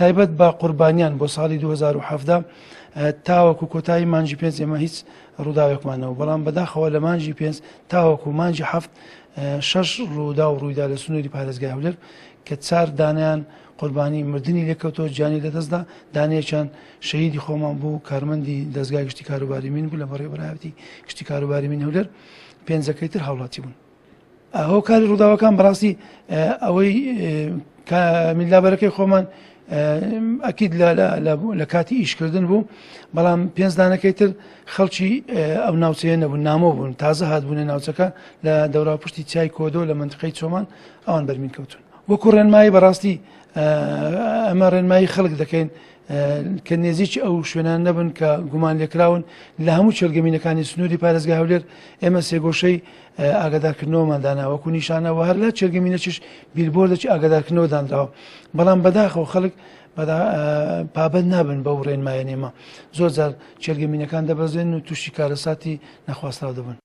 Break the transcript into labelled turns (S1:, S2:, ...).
S1: تایبەت بە قوربانیان بۆ ساڵی 2017 تاوەکو کۆتایی مانجی 5 ئێمە هیچ ڕووداوێکمانەوە، بەڵام بەداخەوە لە مانجی 5 تاوەکو مانجی 7 6 ڕوودا و ڕوویدا لە سنووری پارێزگای هەولێر کە 4 دانیان قوربانی مردنی لێکەوتەوە، گیانی لەدەستدا، دانەیەکیان شەهیدی خۆمان بوو، کارمەندی دەستگای گشتی کاروباری مین بوو لە بەڕێوەبەرایەتی گشتی کاروباری مین هەولێر، 5ەکەی تر هاوڵاتی بوون. هۆکاری ڕووداوەکان بەڕاستی ئەوەی میلابەرەکەی خۆمان ئەکید لە کاتی ئیشکردن بوو، بەڵام 5 دانەکەی تر خەڵکی ئەو ناوچەیە نەبوون، نامۆ بوون، تازە هاتبوونە ناوچەکە لە دەوراپشتی چای کۆدۆ لە منتقەی چۆمان ئەوان بەرمین کەوتون. وەکو ڕێنمایی بەڕاستی ئەمە ڕێنمایی خەڵک دەکەین کە نێزیکی ئەو شوێنان نەبن کە گومان لێکراون لە هەموو چێلگەمینەکانی سنووری پارێزگای هەولێر. ئێمە سێگۆشەی ئاگادارکردنەوەمان دانا وەکو نیشانەوە، هەر لە چێلگەمینەکیش بیلبۆردێکی ئاگادارکردنەوە دانراوە، بەڵام بەداخەوە خەڵک پابەند نابن بەو ڕێنمایە نێمە. زۆر جار چێلگەمینەکان دەبەزێن و تووشی کارەساتی نەخواستراو دەبن.